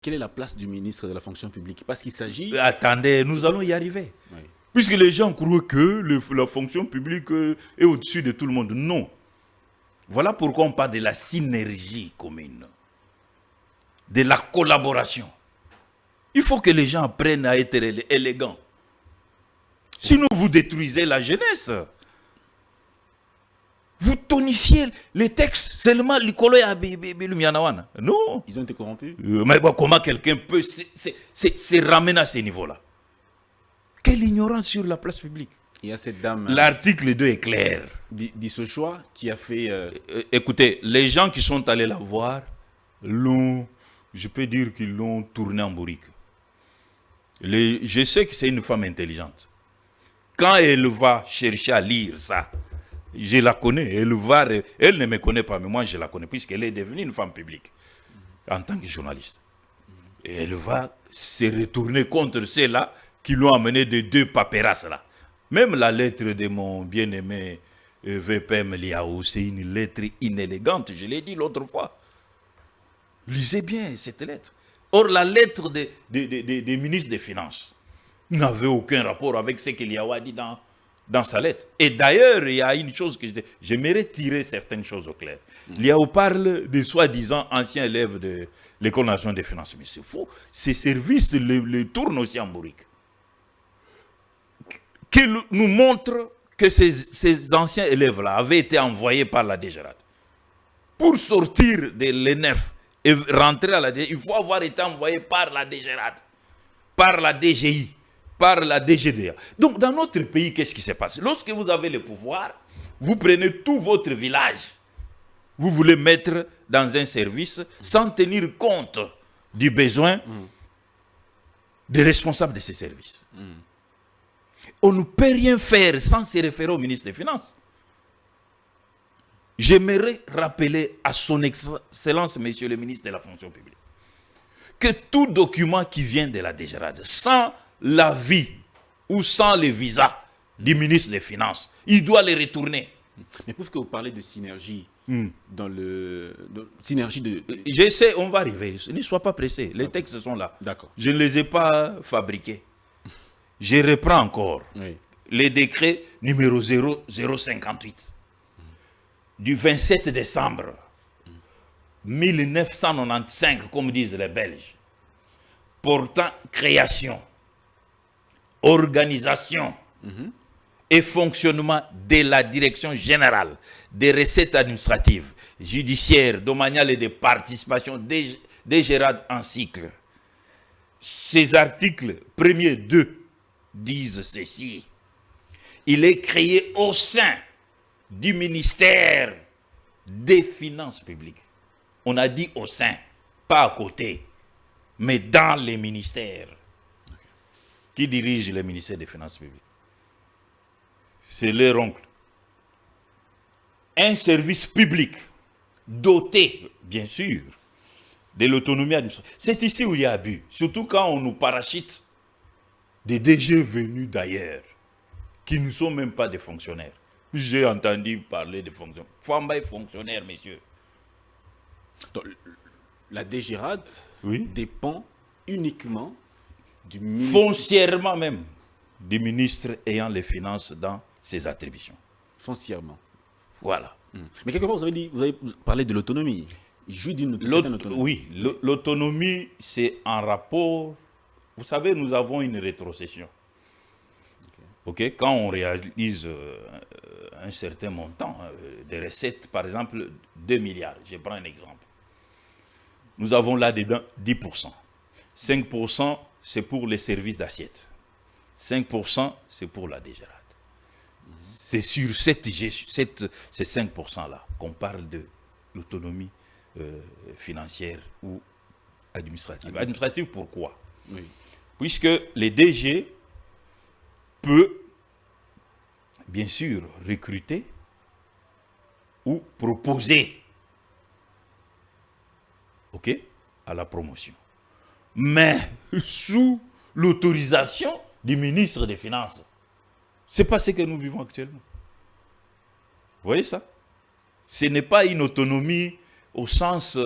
quelle est la place du ministre de la fonction publique? Parce qu'il s'agit... Attendez, nous allons y arriver. Oui. Puisque les gens croient que la fonction publique est au-dessus de tout le monde. Non. Voilà pourquoi on parle de la synergie commune, de la collaboration. Il faut que les gens apprennent à être élégants. Sinon, vous détruisez la jeunesse. Vous tonifiez les textes seulement non. Ils ont été corrompus. Mais comment quelqu'un peut se ramener à ce niveau-là? Quelle ignorance sur la place publique. Il y a cette dame... L'article 2 est clair. Dit ce choix qui a fait... Écoutez, les gens qui sont allés la voir, je peux dire qu'ils l'ont tourné en bourrique. Je sais que c'est une femme intelligente. Quand elle va chercher à lire ça, je la connais, elle ne me connaît pas, mais moi je la connais, puisqu'elle est devenue une femme publique, en tant que journaliste. Et elle va se retourner contre ceux-là qui l'ont amené de deux paperasses là. Même la lettre de mon bien-aimé VPM Liao, c'est une lettre inélégante, je l'ai dit l'autre fois. Lisez bien cette lettre. Or, la lettre des ministres des Finances n'avait aucun rapport avec ce que Liao a dit dans sa lettre. Et d'ailleurs, il y a une chose que j'aimerais tirer certaines choses au clair. Liao parle de soi-disant anciens élèves de l'École nationale des finances. Mais c'est faux. Ces services le tournent aussi en bourrique. Qui nous montre que ces anciens élèves-là avaient été envoyés par la DGRAD. Pour sortir de l'ENEF et rentrer à la DGRAD, il faut avoir été envoyé par la DGRAD, par la DGI, par la DGDA. Donc, dans notre pays, qu'est-ce qui se passe? Lorsque vous avez le pouvoir, vous prenez tout votre village, vous voulez mettre dans un service sans tenir compte du besoin des responsables de ces services. On ne peut rien faire sans se référer au ministre des Finances. J'aimerais rappeler à son excellence, monsieur le ministre de la fonction publique, que tout document qui vient de la DGRAD, sans l'avis ou sans le visa du ministre des Finances, il doit les retourner. Mais puisque vous parlez de synergie, synergie de... Je sais, on va arriver. Ne sois pas pressé. Les textes sont là. D'accord. Je ne les ai pas fabriqués. Je reprends encore les décrets numéro 0058 du 27 décembre 1995, comme disent les Belges, portant création, organisation et fonctionnement de la direction générale des recettes administratives, judiciaires, domaniales et de participation des GERAD en cycle. Ces articles, premiers deux, disent ceci. Il est créé au sein du ministère des Finances publiques. On a dit au sein, pas à côté, mais dans les ministères. Qui dirige le ministère des Finances publiques? C'est leur oncle. Un service public doté, bien sûr, de l'autonomie administrative. C'est ici où il y a abus, surtout quand on nous parachute des DG venus d'ailleurs, qui ne sont même pas des fonctionnaires. J'ai entendu parler de fonctionnaires. Famba est fonctionnaire, messieurs. Donc, la DGRAD Oui. dépend uniquement du ministre... Foncièrement même, du ministre ayant les finances dans ses attributions. Foncièrement. Voilà. Mais quelque part, vous avez parlé de l'autonomie. Il jouit d'une certaine autonomie. Oui, l'autonomie, c'est en rapport... Vous savez, nous avons une rétrocession. Okay. Quand on réalise un certain montant de recettes, par exemple 2 milliards, je prends un exemple. Nous avons là-dedans 10%. 5%, c'est pour les services d'assiette. 5%, c'est pour la DGRAD. C'est sur ces 5%-là qu'on parle de l'autonomie financière ou administrative. Administrative, pourquoi? Oui. Puisque les DG peut, bien sûr, recruter ou proposer à la promotion. Mais sous l'autorisation du ministre des Finances. Ce n'est pas ce que nous vivons actuellement. Vous voyez ça? Ce n'est pas une autonomie au sens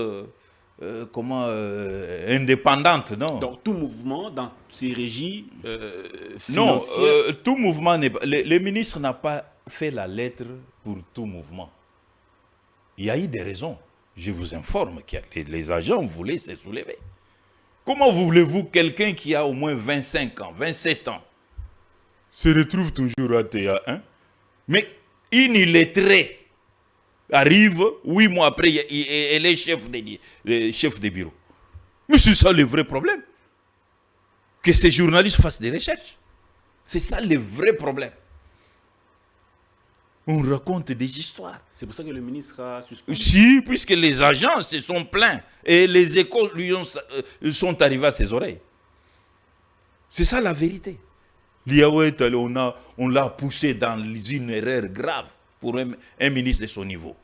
indépendante, non. Donc tout mouvement dans ces régies Non, financières... tout mouvement n'est pas... Le ministre n'a pas fait la lettre pour tout mouvement. Il y a eu des raisons. Je vous informe que les agents voulaient se soulever. Comment voulez-vous quelqu'un qui a au moins 25 ans, 27 ans, se retrouve toujours à TA1, mais illettré arrive, 8 mois après, elle est chef de bureau. Mais c'est ça le vrai problème. Que ces journalistes fassent des recherches. C'est ça le vrai problème. On raconte des histoires. C'est pour ça que le ministre a suspendu. Si, puisque les agents se sont plaints et les échos sont arrivés à ses oreilles. C'est ça la vérité. Liaouet, on l'a poussé dans une erreur grave pour un ministre de son niveau.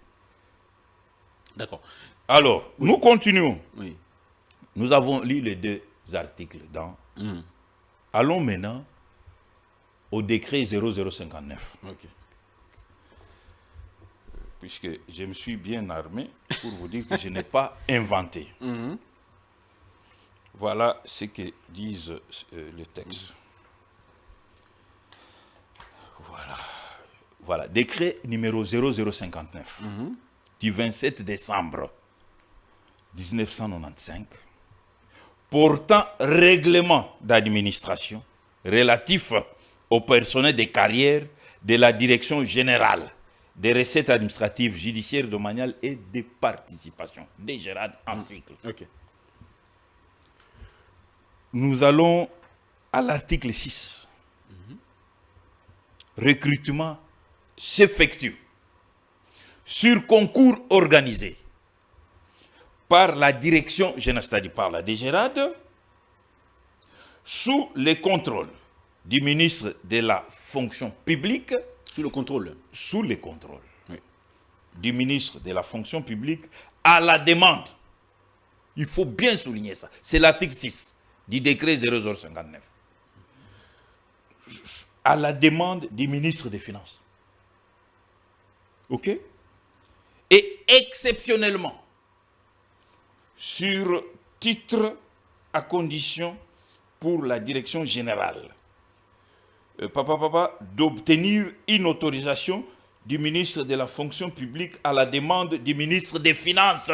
D'accord. Alors, nous continuons. Oui. Nous avons lu les 2 articles dans. Allons maintenant au décret 0059. Ok. Puisque je me suis bien armé pour vous dire que je n'ai pas inventé. Voilà ce que disent les textes. Voilà. Décret numéro 0059 du 27 décembre 1995 portant règlement d'administration relatif au personnel de carrière de la direction générale des recettes administratives, judiciaires, domaniales et des participations. Des Gérard en cycle. Ok. Nous allons à l'article 6. Recrutement s'effectue sur concours organisé par la direction générale, c'est-à-dire par la DGRAD, sous le contrôle du ministre de la fonction publique. Sous le contrôle. Sous le contrôle du ministre de la fonction publique à la demande. Il faut bien souligner ça. C'est l'article 6 du décret 0059. À la demande du ministre des Finances. OK? Et exceptionnellement, sur titre à condition pour la direction générale, d'obtenir une autorisation du ministre de la fonction publique à la demande du ministre des Finances.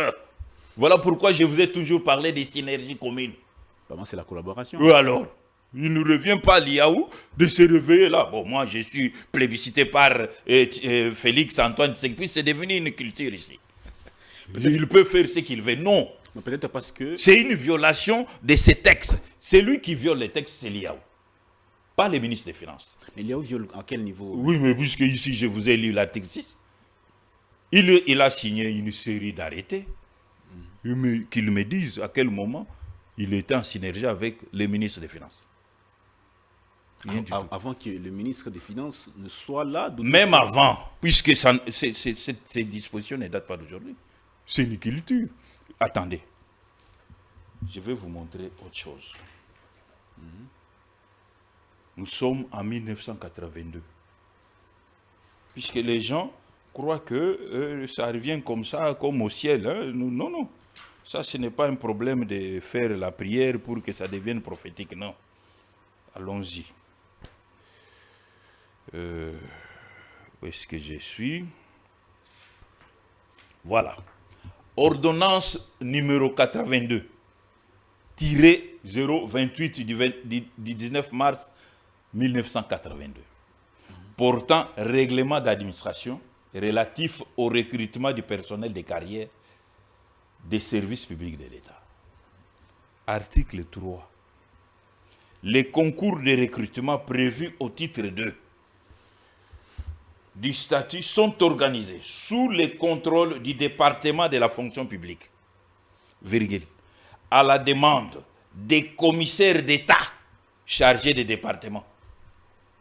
Voilà pourquoi je vous ai toujours parlé des synergies communes. C'est la collaboration. Alors, il ne revient pas à Liaou de se réveiller là. Bon, moi, je suis plébiscité par Félix Antoine Tshisekedi, c'est devenu une culture ici. Il peut faire ce qu'il veut. Non. Mais peut-être parce que... C'est une violation de ces textes. C'est lui qui viole les textes, c'est Liaou. Pas le ministre des Finances. Mais Liaou viole à quel niveau? Oui, mais puisque ici, je vous ai lu l'article 6. Il a signé une série d'arrêtés. Mais qu'il me dise à quel moment il était en synergie avec le ministre des Finances. Avant que le ministre des Finances ne soit là. Même avant, puisque ces dispositions ne datent pas d'aujourd'hui. C'est une culture. Attendez. Je vais vous montrer autre chose. Nous sommes en 1982. Puisque les gens croient que ça revient comme ça, comme au ciel. Hein. Non, non. Ça, ce n'est pas un problème de faire la prière pour que ça devienne prophétique. Non. Allons-y. Où est-ce que je suis? Voilà. Ordonnance numéro 82, tiré 028 du 19 mars 1982, portant règlement d'administration relatif au recrutement du personnel de carrière des services publics de l'État. Article 3. Les concours de recrutement prévus au titre 2 du statut sont organisés sous le contrôle du département de la fonction publique, virgule, à la demande des commissaires d'État chargés des départements.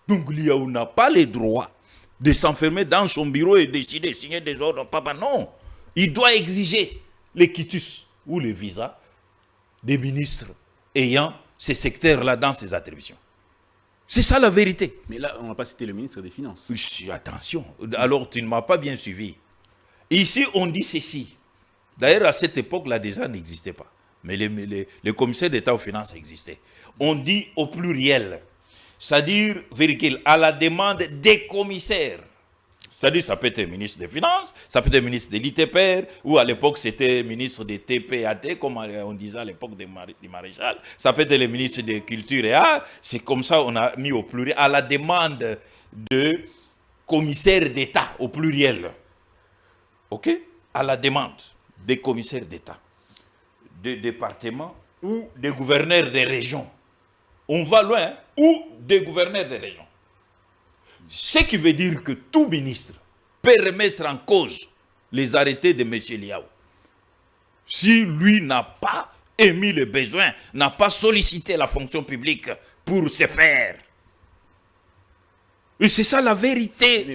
Donc Liaou n'a pas le droit de s'enfermer dans son bureau et décider de signer des ordres. Papa, non. Il doit exiger les quitus ou les visas des ministres ayant ces secteurs-là dans ses attributions. C'est ça la vérité. Mais là, on n'a pas cité le ministre des Finances. Attention, alors tu ne m'as pas bien suivi. Ici, on dit ceci. D'ailleurs, à cette époque-là, déjà, n'existait pas. Mais les commissaires d'État aux finances existaient. On dit au pluriel, c'est-à-dire, à la demande des commissaires. C'est-à-dire, ça peut être ministre des Finances, ça peut être ministre de l'ITPR, ou à l'époque, c'était ministre des TPAT, comme on disait à l'époque du maréchal. Ça peut être le ministre de Culture et Arts. C'est comme ça qu'on a mis au pluriel, à la demande de commissaires d'État, au pluriel. OK? À la demande des commissaires d'État, des départements ou des gouverneurs des régions. On va loin, hein? Ou des gouverneurs des régions. Ce qui veut dire que tout ministre peut remettre en cause les arrêtés de M. Liao. Si lui n'a pas émis le besoin, n'a pas sollicité la fonction publique pour se faire. Et c'est ça la vérité.